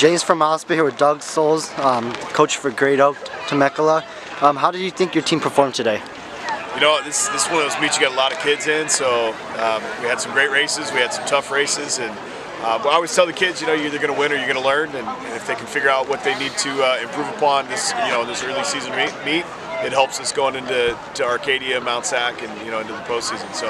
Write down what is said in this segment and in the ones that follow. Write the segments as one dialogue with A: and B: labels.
A: James from Osprey here with Doug Souls, coach for Great Oak, Temecula. How did you think your team performed today?
B: You know, this is one of those meets you got a lot of kids in, so we had some great races, we had some tough races, and I always tell the kids, you know, you're either going to win or you're going to learn, and if they can figure out what they need to improve upon this, this early season meet, it helps us going into Arcadia, Mount Sac, and into the postseason. So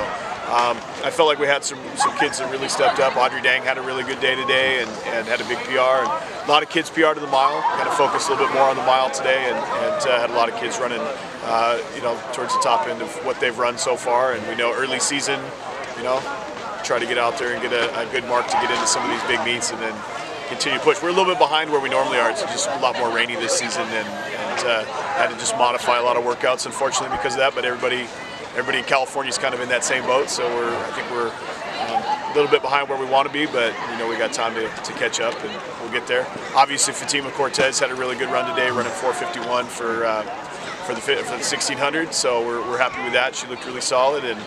B: I felt like we had some kids that really stepped up. Audrey Dang had a really good day today and had a big PR. And a lot of kids PR to the mile. Kind of focused a little bit more on the mile today, and had a lot of kids running, towards the top end of what they've run so far. And we know early season, try to get out there and get a good mark to get into some of these big meets, and then continue to push. We're a little bit behind where we normally are. It's just a lot more rainy this season, and had to just modify a lot of workouts, unfortunately, because of that. But everybody in California is kind of in that same boat, so I think we're a little bit behind where we want to be, but we got time to catch up, and we'll get there. Obviously, Fatima Cortez had a really good run today, running 4:51 for the 1600, so we're happy with that. She looked really solid, and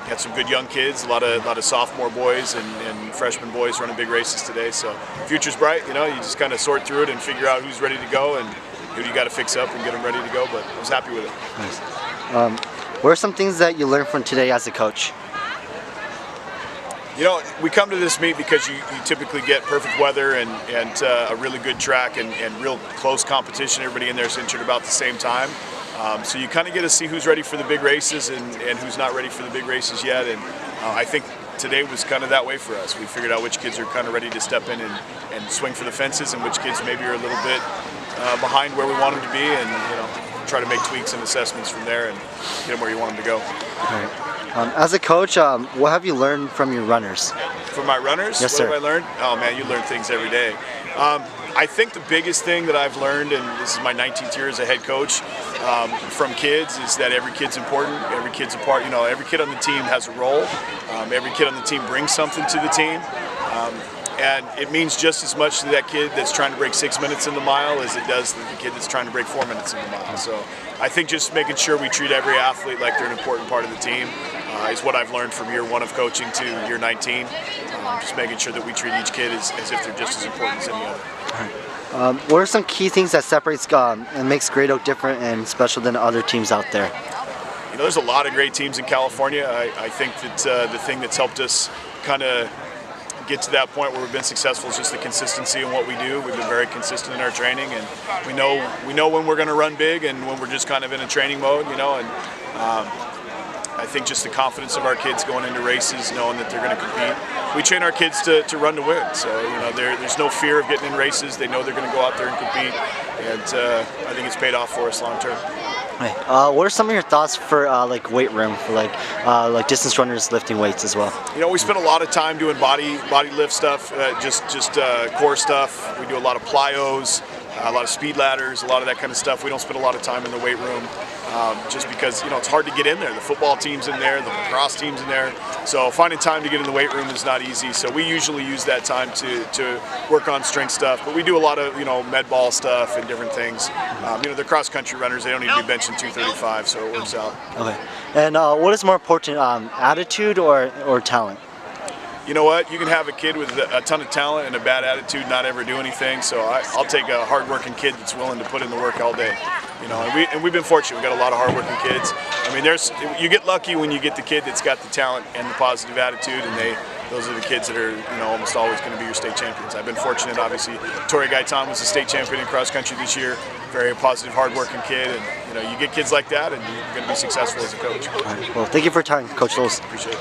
B: had some good young kids, a lot of sophomore boys and freshman boys running big races today. So future's bright. You just kind of sort through it and figure out who's ready to go and who you got to fix up and get them ready to go. But I was happy with it.
A: Nice. What are some things that you learned from today as a coach?
B: We come to this meet because you typically get perfect weather and a really good track and real close competition. Everybody in there is injured about the same time. So you kind of get to see who's ready for the big races and who's not ready for the big races yet. And I think today was kind of that way for us. We figured out which kids are kind of ready to step in and swing for the fences, and which kids maybe are a little bit behind where we want them to be, and try to make tweaks and assessments from there and get them where you want them to go.
A: Right. As a coach, what have you learned from your runners?
B: From my runners?
A: Yes, sir.
B: What have I learned? Oh man, you learn things every day. I think the biggest thing that I've learned, and this is my 19th year as a head coach, from kids, is that every kid's important. Every kid's a part. Every kid on the team has a role. Every kid on the team brings something to the team. And it means just as much to that kid that's trying to break 6 minutes in the mile as it does to the kid that's trying to break 4 minutes in the mile. So I think just making sure we treat every athlete like they're an important part of the team is what I've learned from year 1 of coaching to year 19. Just making sure that we treat each kid as if they're just as important as any other.
A: All right. What are some key things that separates and makes Great Oak different and special than other teams out there?
B: There's a lot of great teams in California. I think that the thing that's helped us kind of get to that point where we've been successful is just the consistency in what we do. We've been very consistent in our training, and we know when we're going to run big and when we're just kind of in a training mode, and I think just the confidence of our kids going into races, knowing that they're going to compete. We train our kids to run to win, so there's no fear of getting in races. They know they're going to go out there and compete, and I think it's paid off for us long term.
A: Right. What are some of your thoughts for weight room, for like distance runners lifting weights as well?
B: We spend a lot of time doing body lift stuff, just core stuff. We do a lot of plyos, a lot of speed ladders, a lot of that kind of stuff. We don't spend a lot of time in the weight room, just because it's hard to get in there. The football team's in there, the lacrosse team's in there, so finding time to get in the weight room is not easy. So we usually use that time to work on strength stuff, but we do a lot of med ball stuff and different things. The cross country runners, they don't need to be benching 235, so it works out. Okay.
A: And what is more important, attitude or talent?
B: You know what? You can have a kid with a ton of talent and a bad attitude, not ever do anything. So I'll take a hard-working kid that's willing to put in the work all day. And we've been fortunate. We've got a lot of hard-working kids. You get lucky when you get the kid that's got the talent and the positive attitude, and those are the kids that are almost always going to be your state champions. I've been fortunate, obviously. Tori Gaitan was the state champion in cross country this year. Very positive, hard-working kid, and you get kids like that, and you're going to be successful as a coach.
A: All right. Well, thank you for your time, Coach Lewis.
B: Appreciate it.